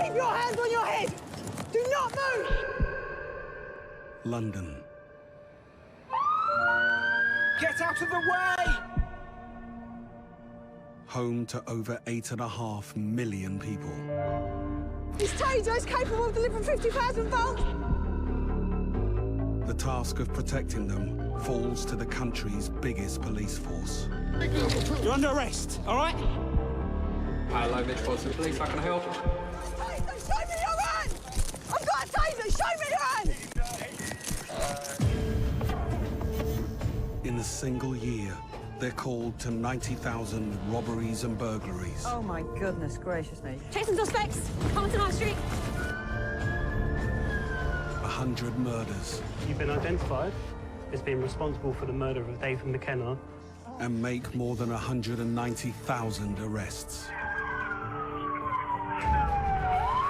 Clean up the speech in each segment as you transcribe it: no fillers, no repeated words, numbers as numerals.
Keep your hands on your head! Do not move! London. Get out of the way! Home to over 8.5 million people. This taser is capable of delivering 50,000 volts! The task of protecting them falls to the country's biggest police force. You're under arrest, all right? Hello, Metropolitan Police, how can I help? Taser, show me your hand! I've got a taser, show me your hand! In a single year, they're called to 90,000 robberies and burglaries. Oh my goodness gracious me. Chasing suspects! Coming to High Street! 100 murders. You've been identified as being responsible for the murder of David McKenna. And make more than 190,000 arrests.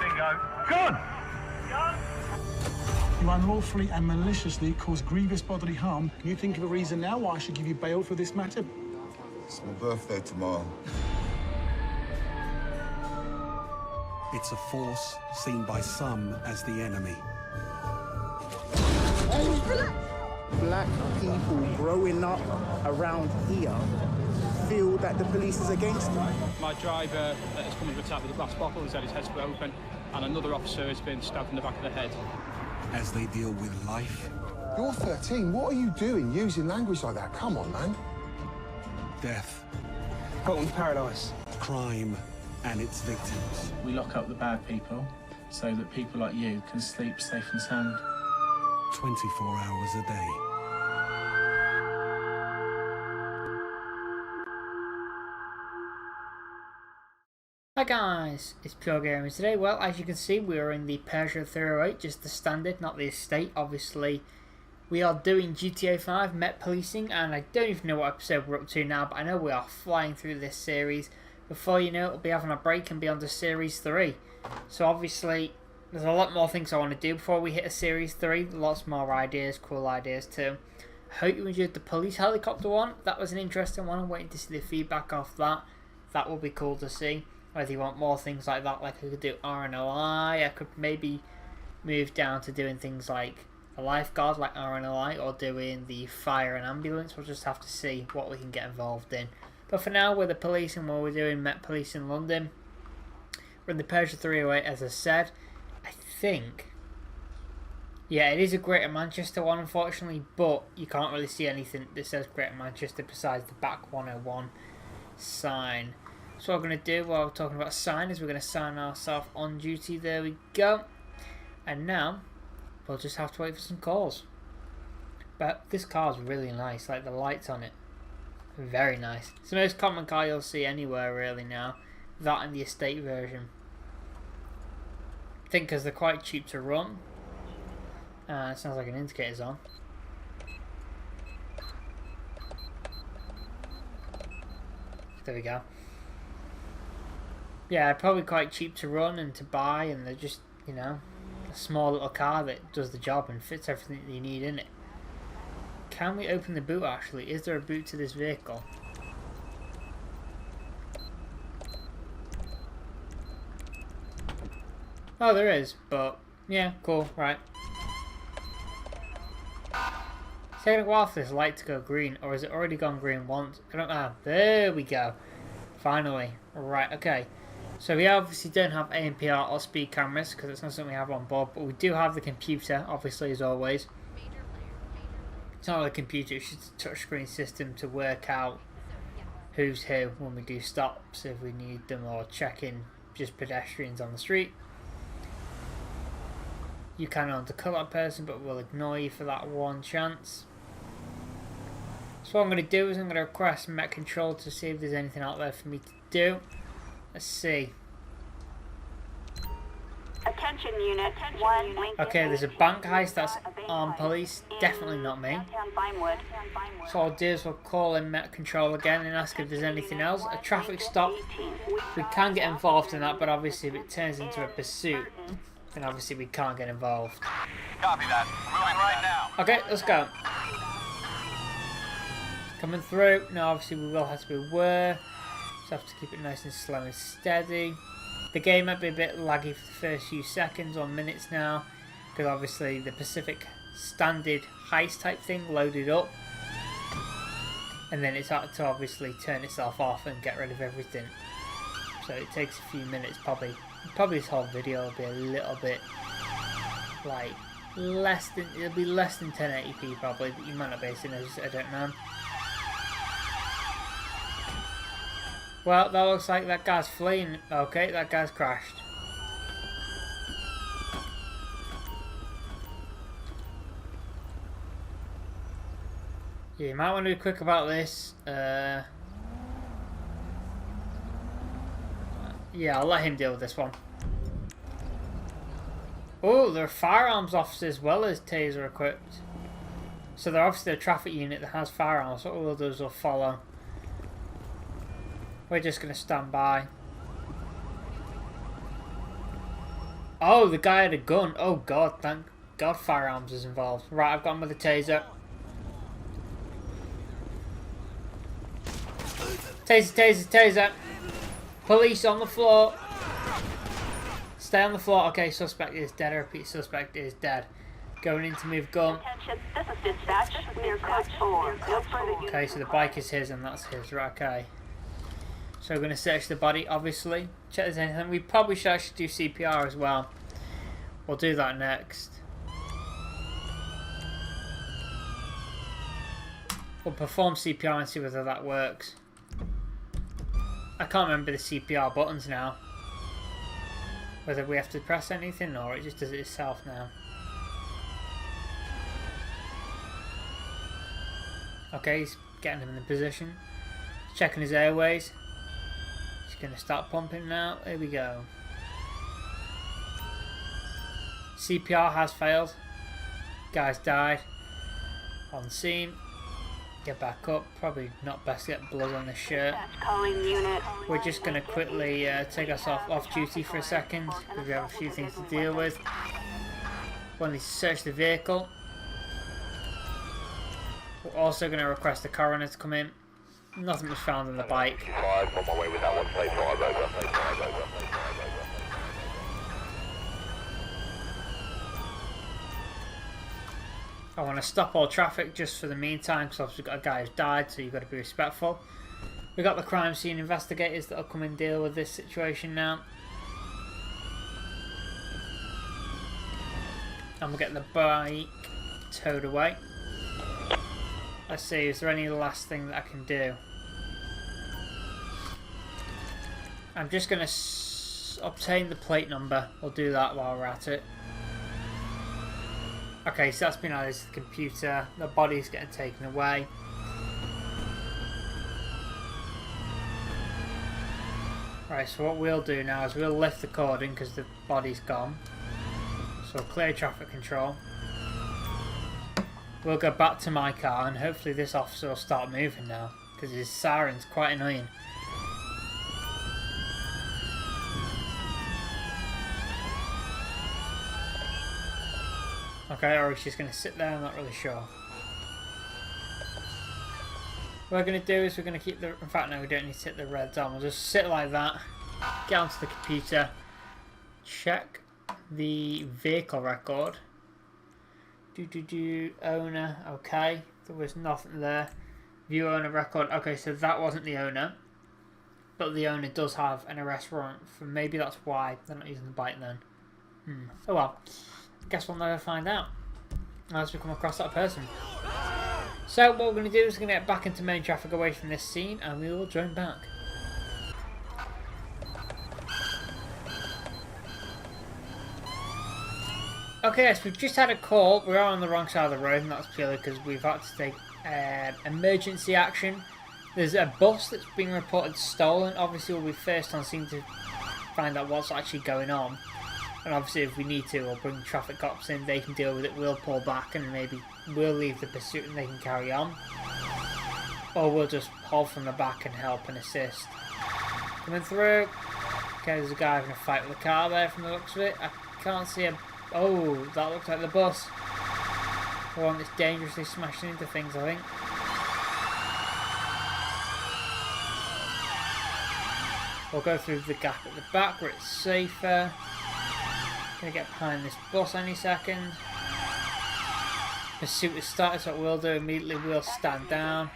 Bingo. Gone! You unlawfully and maliciously caused grievous bodily harm. Can you think of a reason now why I should give you bail for this matter? It's my birthday tomorrow. It's a force seen by some as the enemy. Black people growing up around here feel that the police is against them. My driver has come under attack with a glass bottle, he's had his head split open, and another officer has been stabbed in the back of the head. As they deal with life. You're 13, what are you doing using language like that? Come on, man. Death. Bolton's Paradise. Crime and its victims. We lock up the bad people so that people like you can sleep safe and sound. 24 hours a day. Hi guys, it's Pure Gamers today. Well, as you can see, we are in the Peugeot 308, just the standard, not the estate. Obviously, we are doing GTA 5 Met Policing, and I don't even know what episode we're up to now, but I know we are flying through this series. Before you know it, we'll be having a break and be on to Series 3. So obviously, there's a lot more things I want to do before we hit a Series 3. Lots more ideas, cool ideas too. I hope you enjoyed the police helicopter one. That was an interesting one. I'm waiting to see the feedback off that. That will be cool to see. Whether you want more things like that, like I could do RNLI, I could maybe move down to doing things like a lifeguard like RNLI, or doing the fire and ambulance. We'll just have to see what we can get involved in. But for now, we're the police and we're doing Met Police in London. We're in the Peugeot 308, as I said. I think, yeah, it is a Greater Manchester one, unfortunately, but you can't really see anything that says Greater Manchester besides the back 101 sign. So what we're going to do while we're talking about sign is we're going to sign ourselves on duty. There we go. And now we'll just have to wait for some calls. But this car's really nice, like the lights on it. Very nice. It's the most common car you'll see anywhere really now. That and the estate version. I think because they're quite cheap to run. It sounds like an indicator's on. There we go. Yeah, probably quite cheap to run and to buy, and they're just, you know, a small little car that does the job and fits everything that you need in it. Can we open the boot actually? Is there a boot to this vehicle? Oh, there is, but yeah, cool, right. It's taking a while for this light to go green, or has it already gone green once? I don't know. There we go. Finally. Right, okay. So we obviously don't have ANPR or speed cameras because it's not something we have on board, but we do have the computer, obviously, as always. It's not a computer, it's just a touchscreen system to work out who's who when we do stops, if we need them, or checking just pedestrians on the street. You can undercut that person, but we'll ignore you for that one chance. So what I'm going to do is I'm going to request Met Control to see if there's anything out there for me to do. Let's see. Attention unit. 1 Okay, there's a bank heist. That's armed police. Definitely not me. So what I'll do is we'll call in Met Control again and ask if there's anything else. A traffic stop. We can get involved in that, but obviously if it turns into a pursuit, then obviously we can't get involved. Copy that. Moving right now. Okay, let's go. Coming through. Now obviously we will have to be aware. Just have to keep it nice and slow and steady. The game might be a bit laggy for the first few seconds or minutes now, because obviously the Pacific Standard heist type thing loaded up, and then it's had to obviously turn itself off and get rid of everything. So it takes a few minutes, probably this whole video will be a little bit like it'll be less than 1080p probably, but you might not be able to notice it, I don't know. Well, that looks like that guy's fleeing. Okay, that guy's crashed. Yeah, you might want to be quick about this. Yeah, I'll let him deal with this one. Oh, there are firearms officers as well as taser equipped. So they're obviously a traffic unit that has firearms. What we'll do is we'll follow. We're just going to stand by. Oh, the guy had a gun. Oh god, thank god firearms is involved. Right, I've got him with a taser. Taser, taser, taser. Police on the floor. Stay on the floor. Okay, suspect is dead. I repeat, suspect is dead. Going in to move gun. This is dispatch. Near code 4. No further use. Okay, so the bike is his and that's his. Right, okay. So we're going to search the body, obviously. Check if there's anything. We probably should actually do CPR as well. We'll do that next. We'll perform CPR and see whether that works. I can't remember the CPR buttons now. Whether we have to press anything or it just does it itself now. Okay, he's getting him in the position. He's checking his airways. He's going to start pumping now. Here we go. CPR has failed. Guy's died. On scene. Get back up. Probably not best to get blood on the shirt. We're just going to quickly take ourselves off duty for a second because we have a few things to deal with. We'll need to search the vehicle. We're also going to request the coroner to come in. Nothing was found on the bike. I want to stop all traffic just for the meantime because obviously we've got a guy who's died, so you've got to be respectful. We've got the crime scene investigators that will come and deal with this situation now. And we're getting the bike towed away. Let's see, is there any last thing that I can do? I'm just going to obtain the plate number. We'll do that while we're at it. Okay, so that's been added to the computer. The body's getting taken away. Right, so what we'll do now is we'll lift the cordon because the body's gone. So we'll clear traffic control. We'll go back to my car and hopefully this officer will start moving now because his siren's quite annoying. Okay, or she's going to sit there, I'm not really sure. What we're going to do is we're going to keep the... In fact, no, we don't need to hit the reds on. We'll just sit like that, get onto the computer, check the vehicle record. Owner, okay. There was nothing there. View owner record. Okay, so that wasn't the owner. But the owner does have an arrest warrant. For maybe that's why they're not using the bike then. Oh well. Guess we'll never find out unless we come across that person. So what we're going to do is we're going to get back into main traffic away from this scene and we will join back. Okay, yes, we've just had a call. We are on the wrong side of the road and that's purely because we've had to take emergency action. There's a bus that's been reported stolen. Obviously we'll be first on scene to find out what's actually going on. And obviously if we need to, we'll bring traffic cops in, they can deal with it, we'll pull back and maybe we'll leave the pursuit and they can carry on. Or we'll just hold from the back and help and assist. Coming through. Okay, there's a guy having a fight with a car there from the looks of it. I can't see a... Oh, that looks like the bus. The one that's dangerously smashing into things, I think. We'll go through the gap at the back where it's safer. Gonna get behind this bus any second. Pursuit is started, so what we'll do immediately, we'll stand down.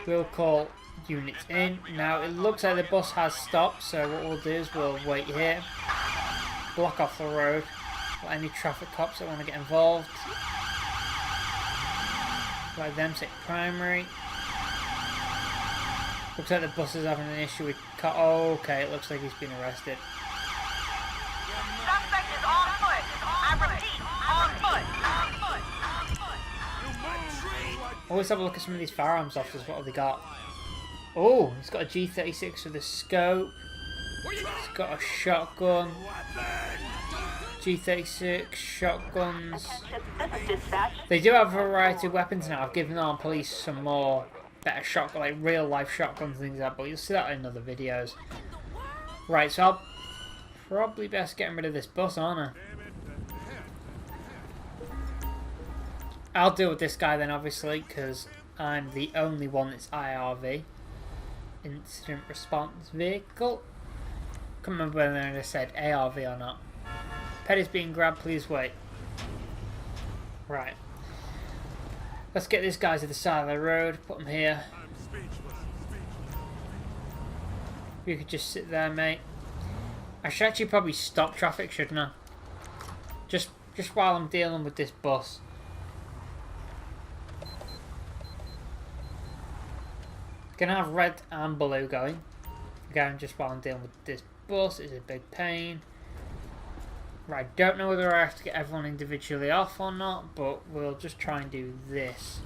We'll call units in. Now it looks like the bus has stopped, so what we'll do is we'll wait here. Block off the road. Let any traffic cops that want to get involved. Let them take primary. Looks like the bus is having an issue with oh, okay, it looks like he's been arrested. Suspect is on foot. I repeat, on foot. Always have a look at some of these firearms officers. What have they got? Oh, he's got a G36 with a scope. He's got a shotgun. G36, shotguns. They do have a variety of weapons now. I've given armed police some more better shotgun, like real life shotguns and things like that, but you'll see that in other videos. Right, so I'll probably best getting rid of this bus, aren't I? I'll deal with this guy then, obviously, because I'm the only one that's IRV. Incident Response Vehicle. Can't remember whether I said ARV or not. Pet is being grabbed, please wait. Right. Let's get this guy to the side of the road, put him here. You could just sit there, mate. I should actually probably stop traffic, shouldn't I? Just while I'm dealing with this bus. Gonna have red and blue going. Again, just while I'm dealing with this bus. It's a big pain. Right, don't know whether I have to get everyone individually off or not, but we'll just try and do this.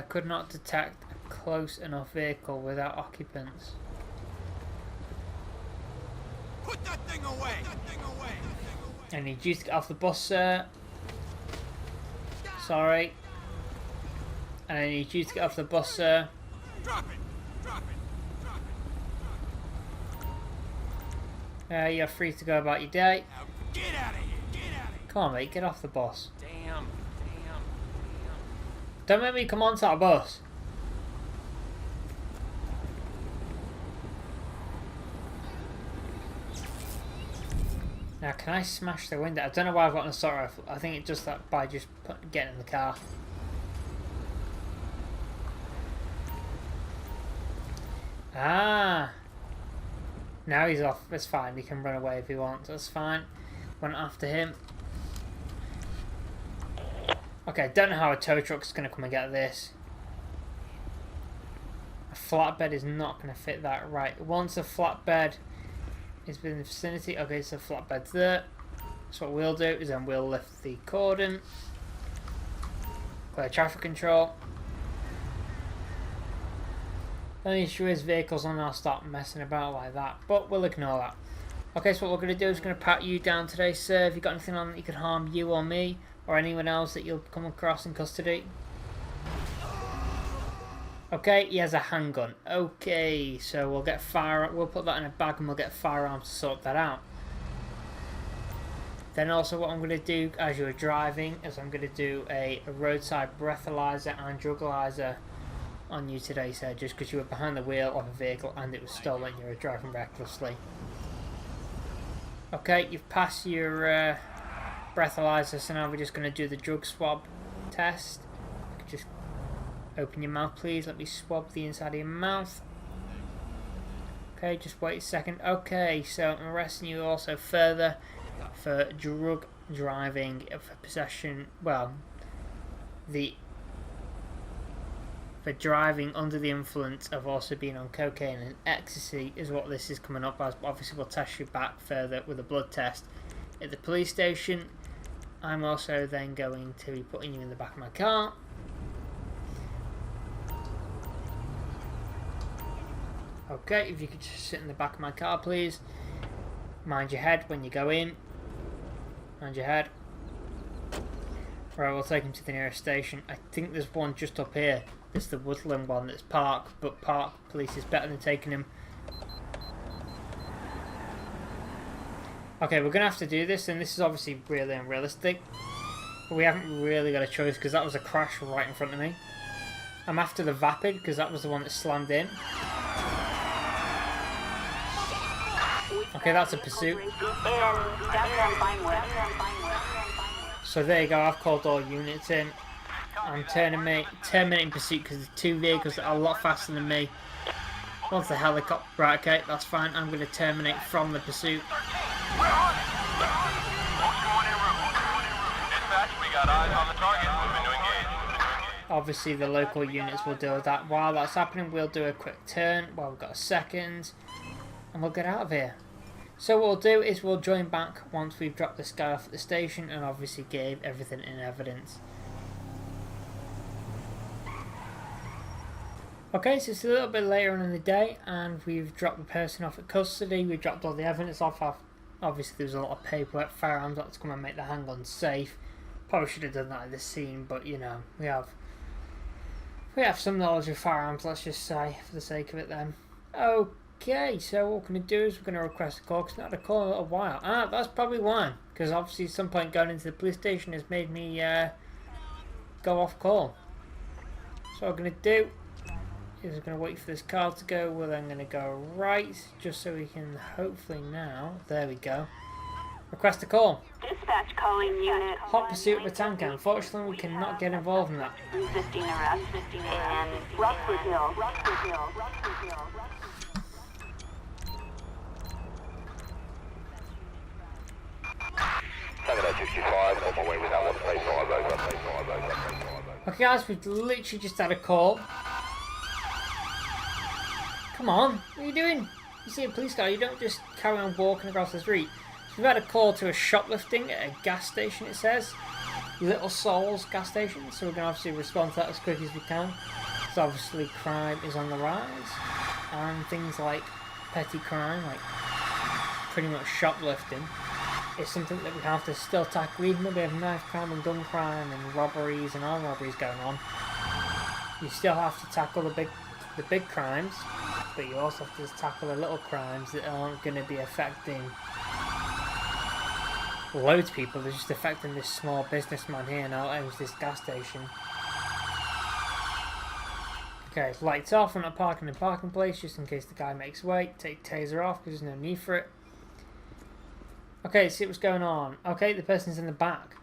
Could not detect a close enough vehicle without occupants. Put that thing away! I need you to get off the bus, sir. Sorry. And I need you to get off the bus, sir. Drop it! You're free to go about your day. Get out of here! Come on, mate, get off the bus. Damn. Don't make me come onto that bus. Now, can I smash the window? I don't know why I've got an assault rifle. I think it's just that by just getting in the car. Ah. Now he's off. That's fine. He can run away if he wants. That's fine. Went after him. Okay, don't know how a tow truck's going to come and get this. A flatbed is not going to fit that. Right. Once a flatbed is within the vicinity. Okay, so flatbed's there. So what we'll do is then we'll lift the cordon. Clear traffic control. The only issue is vehicles on, I'll start messing about like that, but we'll ignore that. Okay, so what we're going to do is going to pat you down today, sir. Have you got anything on that you could harm you or me, or anyone else that you'll come across in custody? Okay, he has a handgun. Okay, so we'll get we'll put that in a bag and we'll get firearms to sort that out. Then also what I'm going to do as you're driving is I'm going to do a roadside breathalyzer and drugalyzer on you today, sir, just because you were behind the wheel of a vehicle and it was stolen. You were driving recklessly. Okay, you've passed your breathalyzer, so now we're just going to do the drug swab test. Just open your mouth, please. Let me swab the inside of your mouth. Okay, just wait a second. Okay, so I'm arresting you also further for drug driving, for possession, well, for driving under the influence of also being on cocaine and ecstasy is what this is coming up as. Obviously we'll test you back further with a blood test at the police station. I'm also then going to be putting you in the back of my car. Okay, if you could just sit in the back of my car, please. Mind your head when you go in. Mind your head. Right, we'll take him to the nearest station. I think there's one just up here. It's the Woodland one that's parked, but park police is better than taking him. Okay, we're going to have to do this, and this is obviously really unrealistic. But we haven't really got a choice, because that was a crash right in front of me. I'm after the Vapid because that was the one that slammed in. Okay, that's a pursuit. So there you go, I've called all units in. I'm terminating pursuit because the two vehicles are a lot faster than me. Once the helicopter... Right, okay, that's fine. I'm going to terminate from the pursuit. Obviously the local units will deal with that. While that's happening, we'll do a quick turn while we've got a second. And we'll get out of here. So what we'll do is we'll join back once we've dropped this guy off at the station and obviously gave everything in evidence. Okay, so it's a little bit later on in the day and we've dropped the person off at custody. We've dropped all the evidence off. Obviously there was a lot of paperwork, firearms, that's going to make the handgun safe. Probably should have done that at this scene, but you know, we have some knowledge of firearms, let's just say, for the sake of it then. Okay, so what we're going to do is we're going to request a call, because not had a call in a little while. Ah, that's probably why, because obviously at some point going into the police station has made me go off call. So what we're going to do is we're going to wait for this car to go. We're then going to go right, just so we can hopefully now, there we go, request a call. Dispatch calling unit. Hot pursuit of a tanker. Unfortunately, we cannot get involved in that. Resisting arrest. And Rockford Hill. Okay guys, we've literally just had a call. Come on, what are you doing? You see a police car, you don't just carry on walking across the street. So we've had a call to a shoplifting at a gas station, it says. Little Souls gas station, so we're going to obviously respond to that as quick as we can. Because obviously crime is on the rise. And things like petty crime, like pretty much shoplifting, is something that we have to still tackle. Even though we have knife crime and gun crime and robberies and armed robberies going on, you still have to tackle the big crimes, but you also have to tackle the little crimes that aren't going to be affecting loads of people. They're just affecting this small businessman here now owns this gas station. Okay, lights off. We're not parking in the parking place just in case the guy makes way. Take taser off because there's no need for it. Okay, see what's going on. Okay, the person's in the back.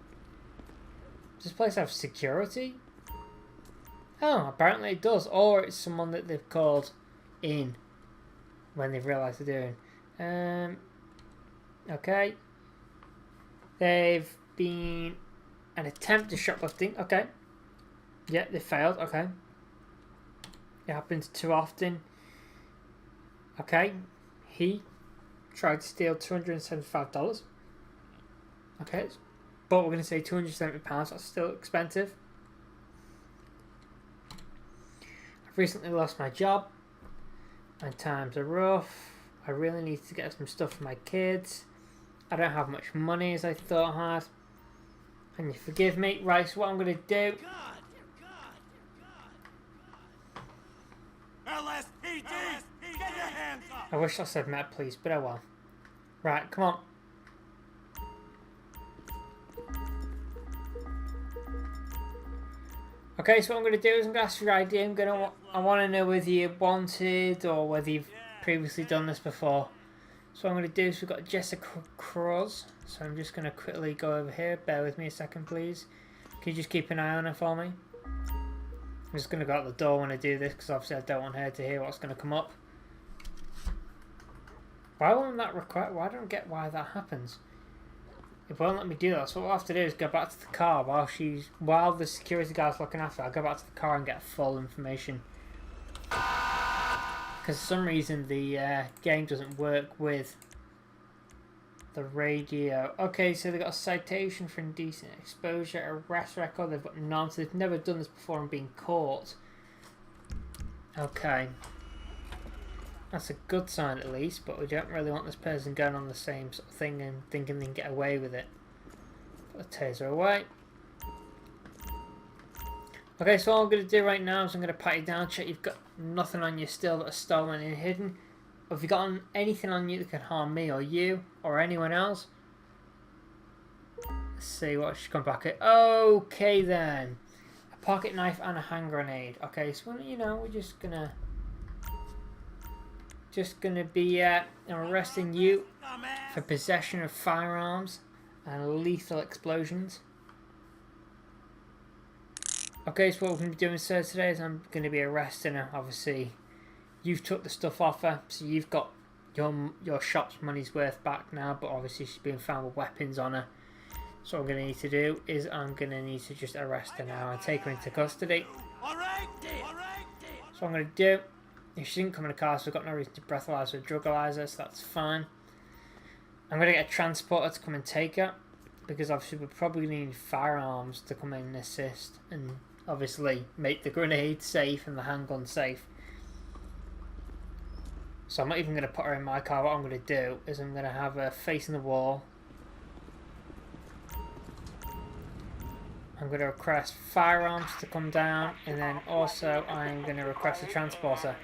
Does this place have security? Oh, apparently it does. Or it's someone that they've called in when they've realised they're doing. Okay. They've been an attempt to shoplifting. Okay. Yeah, they failed. Okay. It happens too often. Okay. He tried to steal $275. Okay. But we're going to say £270. That's still expensive. I've recently lost my job. My times are rough. I really need to get some stuff for my kids. I don't have much money as I thought I had. Can you forgive me? Right, so what I'm going to do... LSPD! Get your hands up! I wish I said Met Police, but oh well. Right, come on. Okay, so what I'm going to do is I'm going to ask for your ID. I want to know whether you're wanted or whether you've previously done this before. So what I'm going to do is we've got Jessica Cross. So I'm just going to quickly go over here. Bear with me a second, please. Can you just keep an eye on her for me? I'm just going to go out the door when I do this because obviously I don't want her to hear what's going to come up. Why won't that require? Well, I don't get why that happens. It won't let me do that. So what we'll have to do is go back to the car while the security guard's looking after her. I'll go back to the car and get full information. Because for some reason the game doesn't work with the radio. Okay, so they've got a citation for indecent exposure, arrest record. They've got none. So they've never done this before and been caught. Okay. That's a good sign at least, but we don't really want this person going on the same sort of thing and thinking they can get away with it. Put the taser away. Okay, so all I'm going to do right now is I'm going to pat you down, check you've got nothing on you still that is stolen and hidden. Have you got anything on you that can harm me or you or anyone else? Let's see what she's come back at. Okay then. pocket knife and a hand grenade. Okay, so you know, we're just gonna be arresting you for possession of firearms and lethal explosions. Okay, so what we're going to be doing, sir, today is I'm going to be arresting her. Obviously, you've took the stuff off her, so you've got your shop's money's worth back now, but obviously she's been found with weapons on her. So what I'm going to need to do is I'm going to need to just arrest her now and take her into custody. So what I'm going to do, if she didn't come in a car, so I've got no reason to breathalyze or drugalize her, so that's fine. I'm going to get a transporter to come and take her, because obviously we're probably going to need firearms to come in and assist, and obviously make the grenade safe and the handgun safe. So I'm not even going to put her in my car. What I'm going to do is I'm going to have her facing the wall. I'm going to request firearms to come down, and then also I'm going to request a transporter.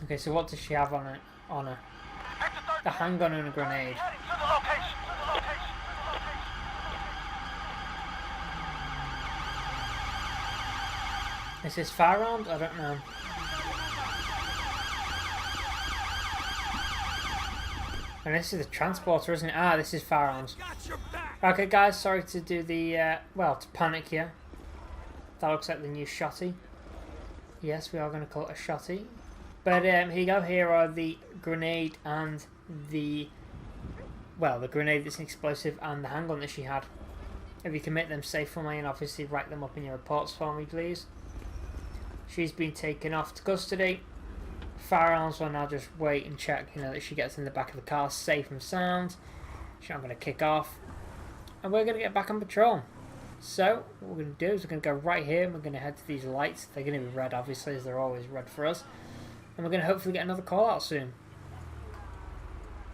Okay, so what does she have on her? A handgun and a grenade. Is this firearms? I don't know. And this is the transporter, isn't it? Ah, this is firearms. Okay, guys, sorry to do the, well, to panic here. That looks like the new shotty. Yes, we are going to call it a shotty. But here you go. Here are the grenade and the, well, the grenade that's an explosive and the handgun that she had. If you can make them safe for me and obviously write them up in your reports for me, please. She's been taken off to custody. Firearms will now just wait and check, you know, that she gets in the back of the car safe and sound. She's not going to kick off. And we're going to get back on patrol. So, what we're going to do is we're going to go right here and we're going to head to these lights. They're going to be red, obviously, as they're always red for us. And we're going to hopefully get another call out soon.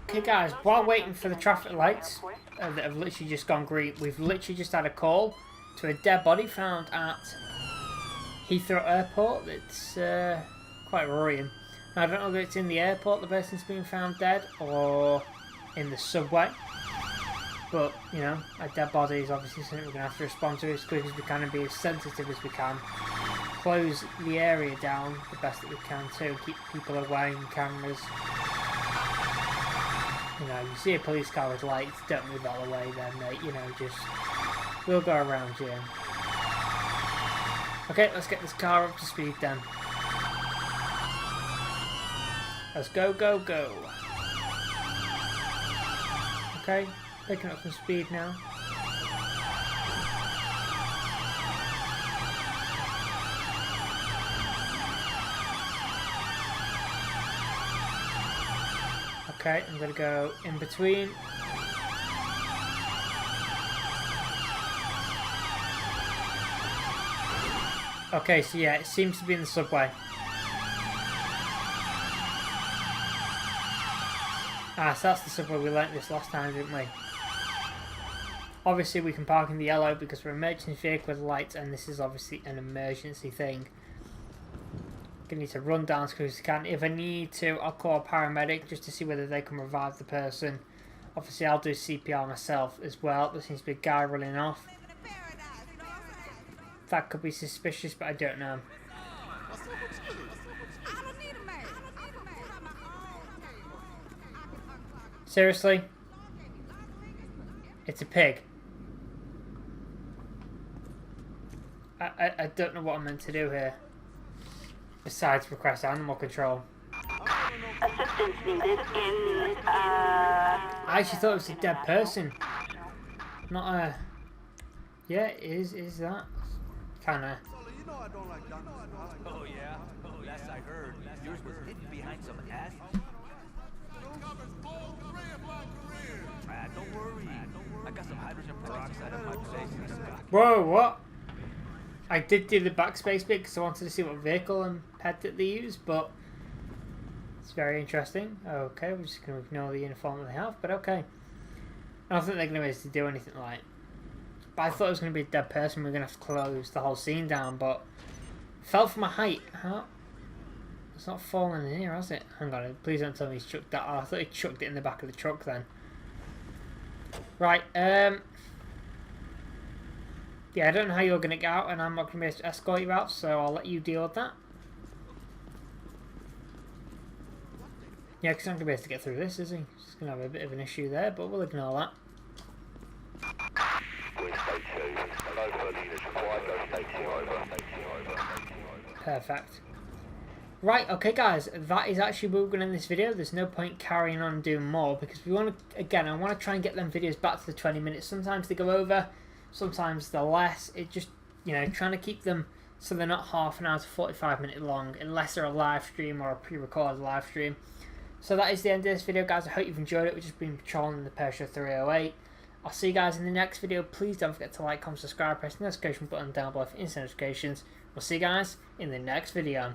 Okay, guys, while waiting for the traffic lights that have literally just gone green, we've literally just had a call to a dead body found at Heathrow Airport. It's quite worrying. Now, I don't know if it's in the airport the person's been found dead or in the subway. But, you know, a dead body is obviously something we're going to have to respond to as quick as we can and be as sensitive as we can. Close the area down the best that we can too. Keep people away and cameras. You know, you see a police car with lights, don't move out of the way then, mate. You know, just, we'll go around you. Okay, let's get this car up to speed then. Let's go, go, go. Okay, picking up some speed now. Okay, I'm going to go in between. Okay, so yeah, it seems to be in the subway. Ah, so that's the subway. We learnt this last time, didn't we? Obviously, we can park in the yellow because we're an emergency vehicle with lights, and this is obviously an emergency thing. I need to run down as quick as I can. If I need to, I'll call a paramedic just to see whether they can revive the person. Obviously, I'll do CPR myself as well. There seems to be a guy running off. That could be suspicious, but I don't know. Seriously? It's a pig. I don't know what I'm meant to do here. Besides request animal control. Assistance needed in, I actually thought it was a dead person. Not a... Yeah, is that? Kinda. Oh yeah? Last I heard, yours was hidden behind some ass. Don't worry. I got some hydrogen peroxide in my place. Whoa, what? I did do the backspace bit because I wanted to see what vehicle and pet that they use, but it's very interesting. Okay, we're just going to ignore the uniform that they have, but okay. I don't think they're going to be able to do anything like it. But I thought it was going to be a dead person. We are going to have to close the whole scene down, but fell from a height. How It's not falling in here, has it? Hang on, please don't tell me he's chucked that. Oh, I thought he chucked it in the back of the truck then. Right, yeah, I don't know how you're going to get out, and I'm not going to be able to escort you out, so I'll let you deal with that. Yeah, because I'm going to be able to get through this, is he? He's going to have a bit of an issue there, but we'll ignore that. Perfect. Right, okay guys, that is actually where we're going to end this video. There's no point carrying on doing more, because we want to, again, I want to try and get them videos back to the 20 minutes. Sometimes they go over, sometimes they're less. It just, you know, trying to keep them so they're not half an hour to 45 minutes long, unless they're a live stream or a pre-recorded live stream. So that is the end of this video, guys. I hope you've enjoyed it. We've just been patrolling the Peugeot 308. I'll see you guys in the next video. Please don't forget to like, comment, subscribe, press the notification button down below for instant notifications. We'll see you guys in the next video.